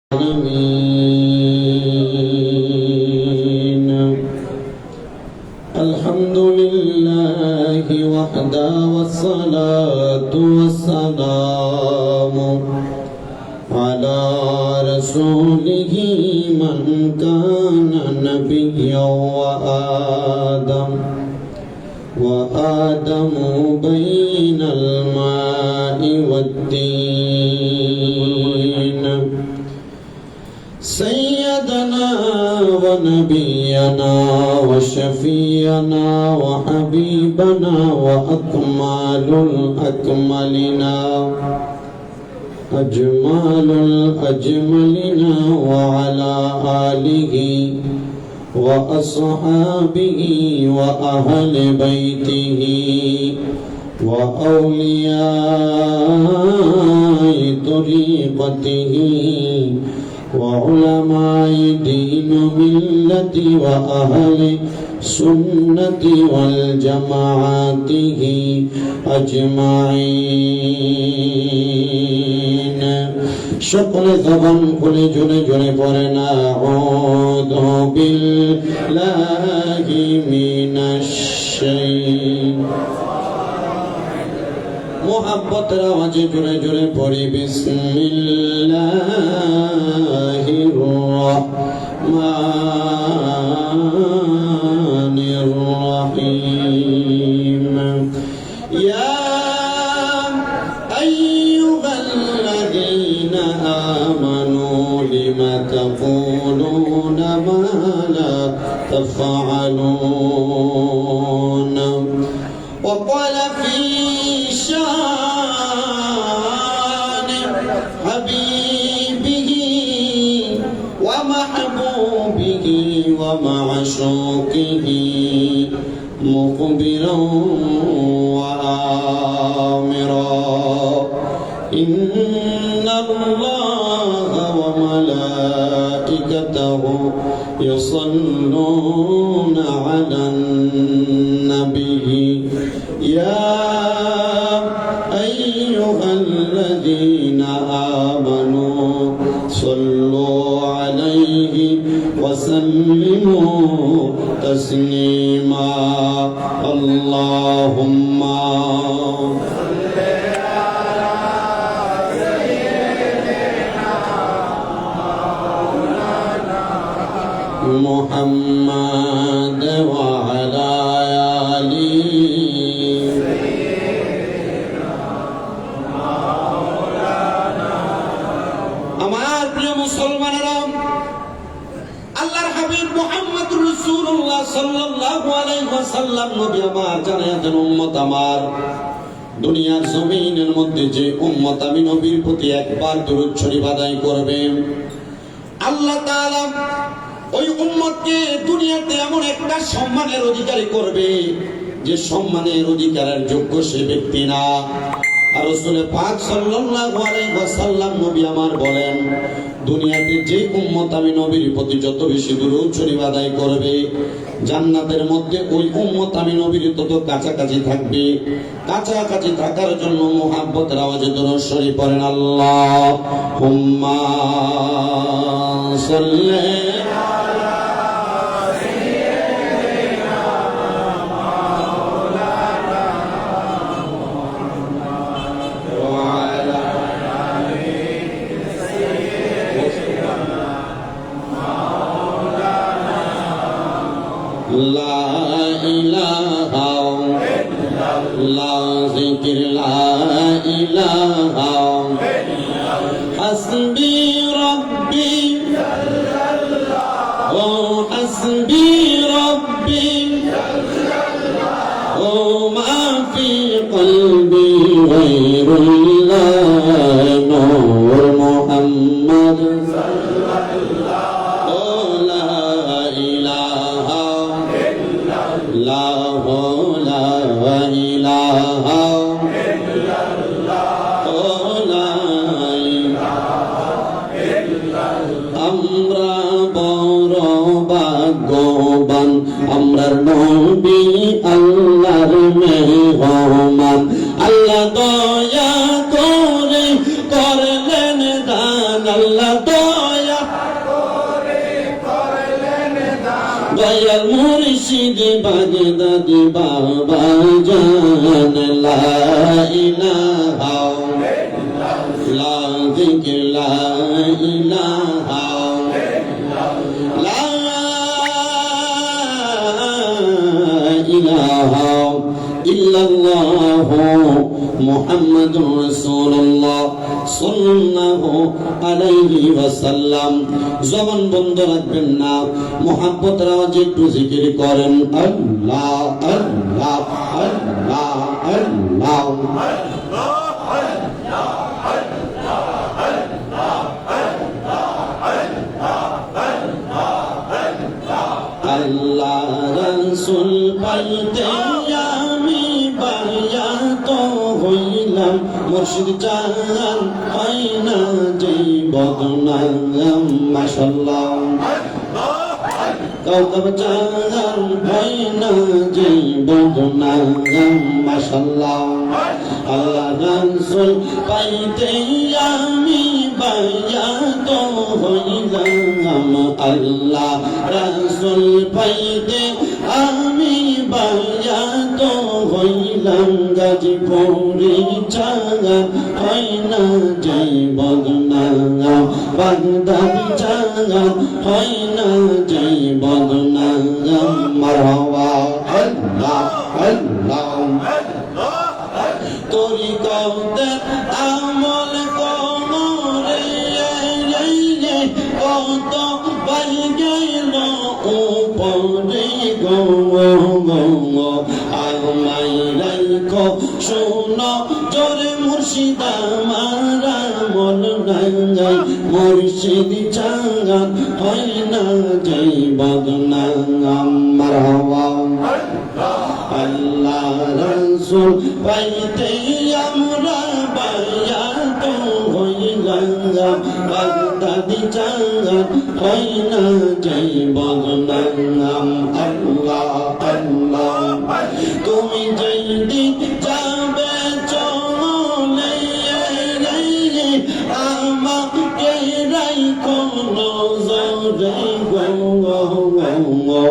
العالمين الحمد لله وحده والصلاة والسلام على رسوله من كان نبيا وآدم بين الماء والدين سيدنا ونبينا وشفينا وحبيبنا وأكمال الأكملنا أجمال الأجملنا وعلى آله وأصحابه وأهل بيته وأولياء طريقته وعلماء دين ملة وأهل سنة والجماعته أجمعين সকল জবান খুলে জোরে জোরে পড়েন আউযু বিল্লাহি মিনাশ শাইতানির মুহাব্বতের আওয়াজে জোরে জোরে পড়ি বিসমিল্লাহির রাহমানির রাহিম ইয়া আইয়ুহাল্লাযীনা আমানু লিমা তাকুলুনা মা লা তাফআলুন وقال في شان حبيبه ومحبوبه ومعشوقه مخبرا وآمرا إن الله وملائكته يصلون على النبي يا أيها الذين آمنوا صلوا عليه وسلموا تسليما اللهم محمد وعلى آله আমার প্রিয় মুসলমানেরা আল্লাহর হাবিব মুহাম্মদুর রাসূলুল্লাহ সাল্লাল্লাহু আলাইহি ওয়াসাল্লাম নবী আমার জানায়া দেন উম্মত আমার দুনিয়ার জমিনের মধ্যে যে উম্মত আমি নবীর প্রতি একবার দরুদ শরীফ আদায় করবে আল্লাহ তাআলা ওই উম্মতকে দুনিয়াতে এমন একটা সম্মানের অধিকারী করবে যে সম্মানের অধিকারের যোগ্য সে ব্যক্তি না। আর রাসূল পাক সাল্লাল্লাহু আলাইহি ওয়াসাল্লাম নবী আমার বলেন দুনিয়াতে যে উম্মত আমি নবীর প্রতি যত বেশি দরুদ শরীফ আদায় করবে জান্নাতের মধ্যে ওই উম্মত আমি নবীর তত কাছাকাছি থাকবে। কাছাকাছি থাকার জন্য মুহাব্বতের আওয়াজে দরুদ শরীফ পড়েন আল্লাহুম্মা সাল্লি لا إله إلا الله ذكر لا إله حسبي ربي حسبي ربي وما في قلبي غير الله نور محمد আমরা বড় ভাগ্যবান আমরার নবী আল্লাহর মেহমান আল্লাহ দয়া করে করলেন দান আল্লাহ দয়া দয়াল মুর্শিদ বাগদাদি বাবা জান লা ইলাহা লা যিকর লা ইলাহা লা ইলাহা ইল্লাল্লাহ মুহাম্মাদুর রাসূলুল্লাহ সাল্লাল্লাহু আলাইহি ওয়াসাল্লাম। জবান বন্ধ রাখবেন না, মুহাব্বতের আওয়াজে একটু জিকির করেন আল্লাহ আল্লাহ আল্লাহ আল্লাহ। আল্লাহ রাসূল পাইতে আমি বায়াত হইলাম, মুর্শিদ চান হয় না যে বদনাম। মাশাআল্লাহ কাউকাব চান হয় না যে বদনাম। মাশাআল্লাহ আল্লাহ রাসূল পাইতে আমি বায়াত হইলাম, আল্লাহ রাসূল পাইতে আমি বায়াত হইলাম। গাজীপুরি চান হয় না যে বদনাম, বাগদাদি চান হয় না যে বদনাম। মারহাবা আল্লাহ আল্লাহ। তরিকতের আমল কোমরে কত পাই গেল উপরে গো আমায় রাইখো শোনো জোরে মুর্শিদ আমার আমল নাই। মুর্শিদ চান হয় না যে বদনাম। মারহাবা আল্লাহ রাসূল পাইতে আমরা বায়াত হইলাম, বাগদাদি চান হয় না যে বদনাম। আল্লাহ আল্লাহ তুমি যেদিন যাবে চলে আমাকে রাইখো নজরে গো,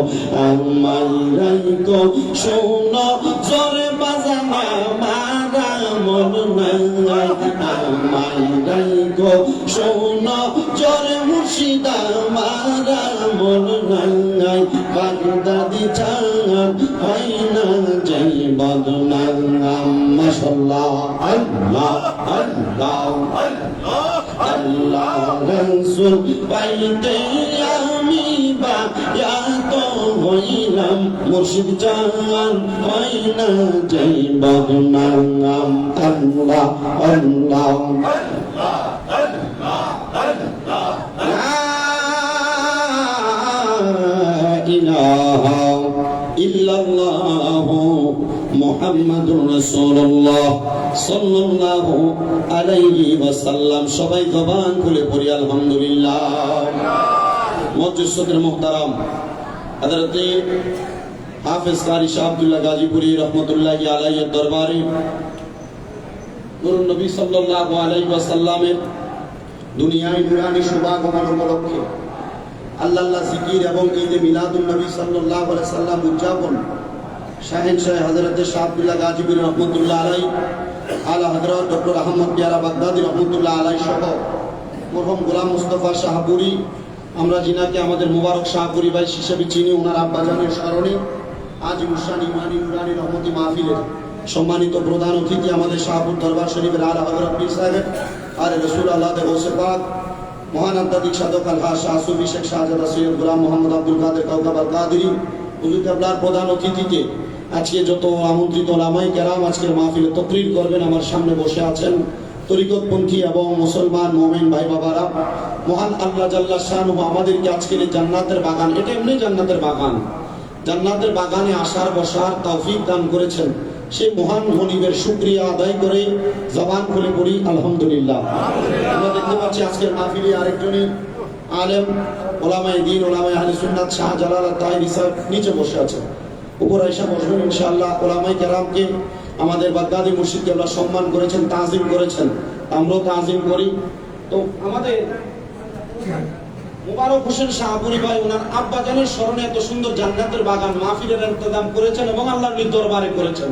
আমায় রাইখো শোনো জোরে বাজানা মারা মন নাই। আমায় রাইখো শোনো জোরে মুর্শিদ মারা মন নাই। বাগদাদি চান হয় না যে বদনাম। মাশাআল্লাহ আল্লাহ আল্লাহ আল্লাহ রাসূল পাইতে আমি বায়াত হইলাম, মুর্শিদ চান হয় না যে বদনাম। আল্লাহ আল্লাহ ইলাহা ইল্লাল্লাহু মুহাম্মাদুর রাসূলুল্লাহ সাল্লাল্লাহু আলাইহি ওয়াসাল্লাম। সবাই জবান খুলে পড়ি আলহামদুলিল্লাহ। মজলিসের মুহতারাম হযরতে হাফেজ কারি শাহ আব্দুল্লাহ গাজীপুরি রহমাতুল্লাহি আলাইহির দরবারে নূরুন নবী সাল্লাল্লাহু আলাইহি ওয়াসাল্লামের দুনিয়ায় নূরানি শুভাগমন উপলক্ষে আল্লাহ জিকির এবং ঈদে মিলাদুন নবী সাল্লাল্লাহু আলাইহি সাল্লাম উদযাপন শাহেনশাহ হযরতে শাহ আব্দুল্লাহ গাজীপুরি রহমাতুল্লাহ আলাইহি, আলা হযরত ডক্টর আহমদ পিয়ারা বাগদাদি রহমাতুল্লাহ আলাইহি সহ মরহুম গোলাম মুস্তাফা শাহপুরী, আমরা যিনাকে আমাদের মুবারক শাহপুরী ভাই হিসেবে চিনি, ওনার আব্বাজানের স্মরণে আজ মুশান ইমানি নুরানি রহমতি মাহফিলের সম্মানিত প্রধান অতিথি আমাদের শাহপুর দরবার শরীফের আলা হযরত পীর সাহেব আর রাসূল আল্লাহ গৌসে পাক মহান আধ্যাত্মিক সাধক আলহা শাহ সুফি শেখ শাহজাদা সৈয়দ গোলাম মোহাম্মদ আব্দুল কাদের কাউকাব কাদেরী হুজুর কেবলার প্রধান অতিথিকে আজকে যত আমন্ত্রিত ওলামায়ে কেরাম আজকের মাহফিলে তকরীর করবেন আমার সামনে বসে আছেন তরিকতপন্থী এবং মুসলমান মুমিন ভাই বাবারা। মহান আল্লাহ জাল্লা শানুহু আমাদেরকে আজকের এই জান্নাতের বাগান, এটা এমনি জান্নাতের বাগান, জান্নাতের বাগানে আসার বসার তৌফিক দান করেছেন। সেই মহান মনিবের শুকরিয়া আদায় করে জবান খুলে পড়ি আলহামদুলিল্লাহ। আমরা দেখতে পাচ্ছি আজকের মাহফিলে আরেকজনই আলেম ওলামায়ে দ্বীন ওলামায়ে আহলে সুন্নাত শাহ জালাল তাহিরি সাহেব নিচে বসে আছেন, উপর আয়েশা বসবেন ইনশাআল্লাহ। ওলামায়ে কেরামকে আমাদের বাগদাদি মুর্শিদ কেবলা সম্মান করেছেন, তাজিম করেছেন, আমরাও তাজিম করি। তো আমাদের মুবারক হোসেন শাহপুরি ভাই ওনার আব্বাজানের স্মরণে এত সুন্দর জান্নাতের বাগান মাহফিলের ইন্তজাম করেছেন এবং আল্লাহর দরবারে করেছেন।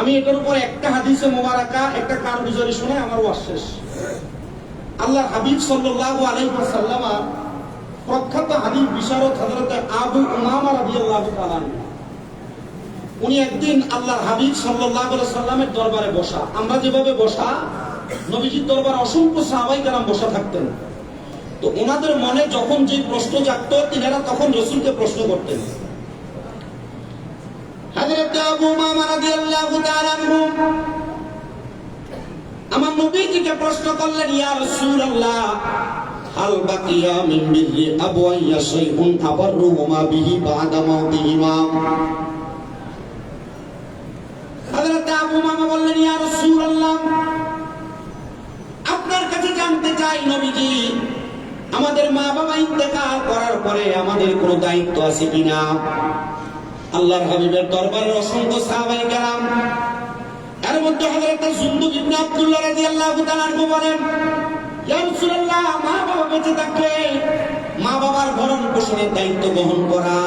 আমি এটার উপর একটা হাদিসে মোবারকা একটা কারগুজারি শুনে আমার ওয়াজ শেষ। আল্লাহর হাবিব সাল্লাল্লাহু আলাইহি ওয়াসাল্লাম প্রখ্যাত হাদিস বিশারদ হযরত আবু উমামা রাদিয়াল্লাহু তাআলা উনি একদিন আল্লাহর হাবিব সাল্লাল্লাহু আলাইহি ওয়াসাল্লামের দরবারে বসা, আমরা যেভাবে বসা নবীজির দরবারে অসংখ্য সাহাবায়ে কেরাম বসা থাকতেন। তো ওনাদের মনে যখন যে প্রশ্ন জাগতো তিনারা তখন রাসূলকে প্রশ্ন করতেন। হযরত আবু উমামা রাদিয়াল্লাহু তাআলা আনহু আমার নবীজিকে প্রশ্ন করলেন, ইয়া রাসূলুল্লাহ হাল বাকিয়া মিন বিররি আবওয়াইয়া শাইউন আবাররুহুমা বিহি বা'দা মাউতিহিমা। হযরত আবু উমামা বললেন, ইয়া রাসূলুল্লাহ আপনার কাছে জানতে চাই নবীজি আমাদের মা বাবা ইন্তেকাল করার পরে আমাদের কোনো দায়িত্ব আছে কিনা। আল্লাহর হাবিবের দরবারে অসংখ্য সাহাবায়ে কেরাম, এর মধ্যে হযরত জুনদুব ইবনে আব্দুল্লাহ রাদিয়াল্লাহু তাআলা আনহু বলেন, ইয়া রাসূলুল্লাহ মা বাবা বেঁচে থাকলে মা বাবার ভরণ পোষণের দায়িত্ব বহন করা,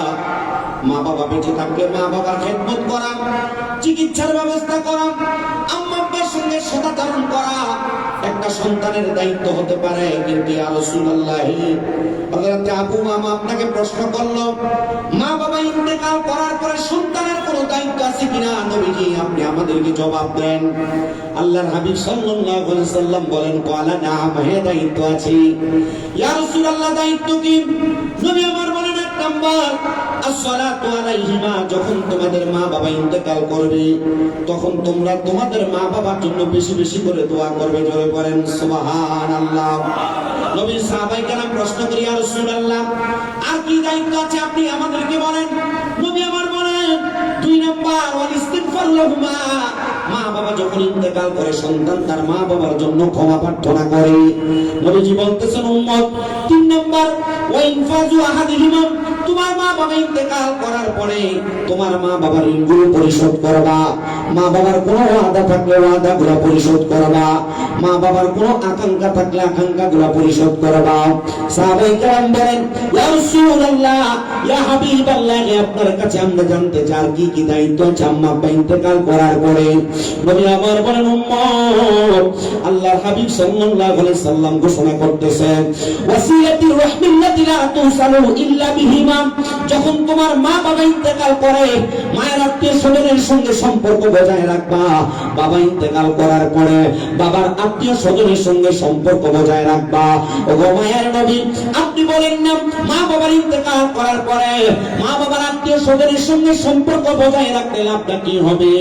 মা বাবা বেঁচে থাকলে মা বাবার খেদমত করা, চিকিৎসার ব্যবস্থা করা, আম্মা আব্বার সঙ্গে সদাচরণ করা একটা সন্তানের দায়িত্ব হতে পারে। কিন্তু ইয়া রাসূলুল্লাহ হযরত আবু উমামা আপনাকে প্রশ্ন করলো মা বাবা ইন্তেকাল করার পরে সন্তানের কোনো দায়িত্ব আছে কিনা। নবীজি আপনি আমাদেরকে জবাব দেন। আল্লাহর হাবিব সাল্লাল্লাহু আলাইহি ওয়াসাল্লাম বলেন, ক্বালা নাআম, হ্যাঁ দায়িত্ব আছে। ইয়া রাসূলুল্লাহ দায়িত্ব কি? নবী আমার বলেন, এক নাম্বার আসসালাতু আলাইহিমা, যখন তোমাদের মা বাবা ইন্তেকাল করবে তখন তোমরা তোমাদের মা বাবার জন্য বেশি বেশি করে দোয়া করবে। জোরে বলেন সুবহানাল্লাহ। নবী সাহাবায়ে কেরাম প্রশ্ন করি, ইয়া রাসূলুল্লাহ আর কি দায়িত্ব আছে আপনি আমাদেরকে বলেন। নবী আমার বলেন, দুই নাম্বার ওয়াল ইস্তিগফার লাহুমা, মা বাবা যখন ইন্তেকাল করে সন্তান তার মা বাবার জন্য ক্ষমা প্রার্থনা করে। নবীজি বলতেছেন উম্মত, তিন নাম্বার ওয়া ইনফাজু আহাদিহিমা, তোমার মা বাবা ইন্তেকাল করার পরে তোমার মা বাবার ঋণগুলো পরিশোধ করবা, মা বাবার কোনো ওয়াদা থাকলে ওয়াদাগুলো পরিশোধ করবা, মা বাবার কোনো আকাঙ্ক্ষা থাকলে আকাঙ্ক্ষাগুলো পরিশোধ করবা। সাহাবায়ে কেরাম বলেন, ইয়া রাসূলুল্লাহ ইয়া হাবিবাল্লাহ আপনার কাছে আমরা জানতে চাই কি কি দায়িত্ব আছে আম্মা আব্বা ইন্তেকাল করার পরে। নবী আমার বলেন, উম্মত আল্লাহর হাবিব সাল্লাল্লাহু আলাইহি সাল্লাম ঘোষণা করতেছেন, ওয়াসিয়াতুর রাহমিল্লাতি লা তুসালু ইল্লা বিহিমা, যখন তোমার মা বাবা ইন্তেকাল করে মায়ের আত্মীয় স্বজনের সঙ্গে সম্পর্ক বজায় রাখবা। বাবা ইন্তেকাল করার পরে বাবার আত্মীয় স্বজনের সঙ্গে সম্পর্ক বজায় রাখবা। ওগো মায়ের নবী আপনি বলেন না মা বাবার ইন্তেকাল করার পরে মা বাবার আত্মীয় স্বজনের সঙ্গে সম্পর্ক বজায় রাখলে লাভটা কি হবে।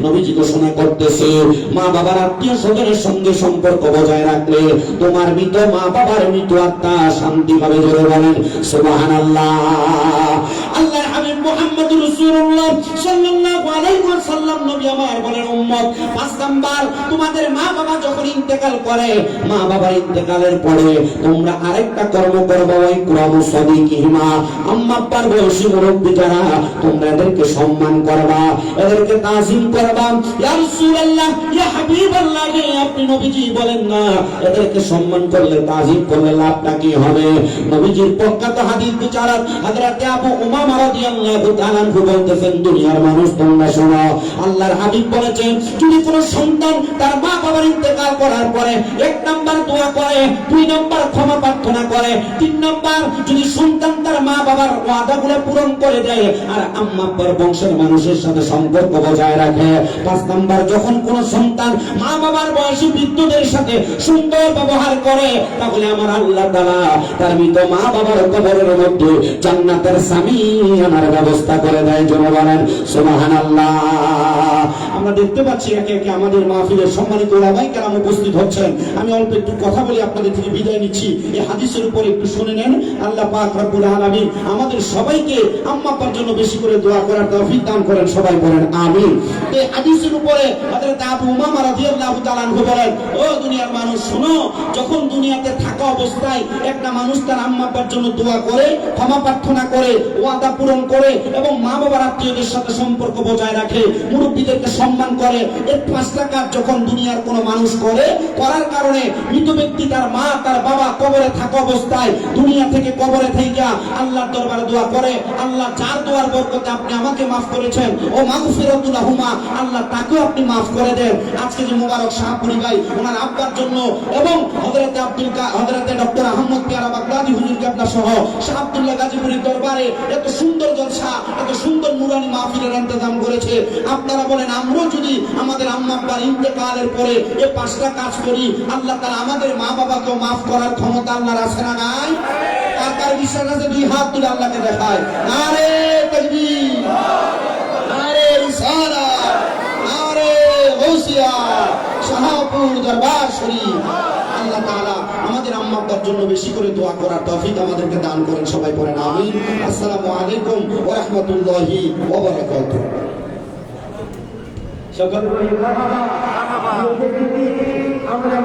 নবীজি ঘোষণা করতেছে, মা বাবার আত্মীয় স্বজনের সঙ্গে সম্পর্ক বজায় রাখলে তোমার মৃত মা বাবার মৃত আত্মা শান্তি পাবে। জোরে বলেন সুবহানাল্লাহ। আল্লাহর হাবিব মুহাম্মদুর রাসূলুল্লাহ সাল্লাল্লাহু আলাইহি ওয়াসাল্লাম নবী আমার বলেন, উম্মত পাঁচ নাম্বার তোমাদের মা বাবা যখন ইন্তেকাল করে মা বাবার ইন্তেকালের পরে তোমরা আরেকটা কর্ম করবে, ওই ইকরামু সাদিকিহিমা, আম্মা আব্বার বয়সী মুরব্বি যারা তোমরা এদেরকে সম্মান করবা, এদেরকে তাজিম করবা। ইয়া রাসূলুল্লাহ ইয়া হাবিবাল্লাহ আপনি নবীজি বলেন না এদেরকে সম্মান করলে তাজিম করলে লাভটা কি হবে। নবীজির প্রখ্যাত হাদিস বিচারক হযরত আবু উমামা রাদিয়াল্লাহু তাআলা বলতেছেন, দুনিয়ার মানুষ তোমরা শোনো, আল্লাহর হাবিব বলেছেন যদি কোনো সন্তান তার মা বাবার ইন্তেকাল করার পরে এক নাম্বার দোয়া করে, দুই নাম্বার ক্ষমা প্রার্থনা করে, তিন নাম্বার যদি সন্তান তার মা বাবার ওয়াদাগুলো পূরণ করে দেয় আর আম্মা আব্বার বংশের মানুষের সাথে সম্পর্ক বজায় রাখে, পাঁচ নাম্বার যখন কোনো সন্তান মা বাবার বয়সী বৃদ্ধদের সাথে সুন্দর ব্যবহার করে তাহলে আমার আল্লাহ তাআলা তার মৃত মা বাবার কবরের মধ্যে জান্নাতের সামিয়ানার ব্যবস্থা করে দেয়। জোরে বলেন সুবহানাল্লাহ। আমরা দেখতে পাচ্ছি একে একে আমাদের মাহফিলের সম্মানিত উলামায়ে কেরাম উপস্থিত হচ্ছেন। আমি অল্প একটু কথা বলি আপনাদের থেকে বিদায় নিচ্ছি। এই হাদিসের উপর একটু শুনে নেন। আল্লাহ পাক রব্বুল আলামিন আলামিন আমাদের সবাইকে আম্মা আব্বার জন্য বেশি করে দোয়া করার তৌফিক দান করেন, সবাই বলেন আমিন। এই হাদিসের উপরে হযরত আবু উমামা রাদিয়াল্লাহু তাআলা আনহু বলেন, ও দুনিয়ার মানুষ শোনো, যখন দুনিয়াতে থাকা অবস্থায় একটা মানুষ তার আম্মা আব্বার জন্য দোয়া করে, ক্ষমা প্রার্থনা করে, ওয়াদা পূরণ করে এবং মা বাবার আত্মীয়দের সাথে সম্পর্ক বজায় রাখে, মুরব্বীদেরকে সম্মান করে, এর 5টা কাজ যখন দুনিয়ার কোনো মানুষ করে, করার কারণে মৃত ব্যক্তি তার মা তার বাবা কবরে থাকা অবস্থায় দুনিয়া থেকে কবরে থেকে আল্লাহর দরবারে দোয়া করে, আল্লাহ যার দোয়ার বরকতে আপনি আমাকে মাফ করেছেন ও মাগফিরাতুল লাহুমা, আল্লাহ তাকেও আপনি মাফ করে দেন। আজকে যে মোবারক শাহপুরি ভাই ওনার আব্বার জন্য এবং হযরতে ডক্টর আহমদ পিয়ারা বাগদাদি হুজুর কেবলা সহ শাহ আব্দুল্লাহ গাজীপুরীর দরবারে এত সুন্দর জলসা, এত সুন্দর নুরানি মাহফিলের ইন্তজাম করেছে। আপনারা বলেন, আমরাও যদি আমাদের আম্মা আব্বার ইন্তেকালের পরে এই 5টা কাজ করি, আল্লাহ তাআলা আমাদের মা বাবাকেও মাফ করার ক্ষমতা আল্লাহর আছে না নাই? কার বিশ্বাস আছে? 2 হাত তুলে আল্লাহকে দেখায়। নারে তাকবীর, নারে রিসালাত, নারে গাউসিয়া, শাহপুর দরবার শরীফ। আল্লাহ তাআলা আমাদের আম্মা আব্বার জন্য বেশি করে দোয়া করার তৌফিক আমাদেরকে দান করেন, সবাই বলেন আমিন। আসসালামু আলাইকুম ওয়া রাহমাতুল্লাহি ওয়া বারাকাতুহু। সকল আমরা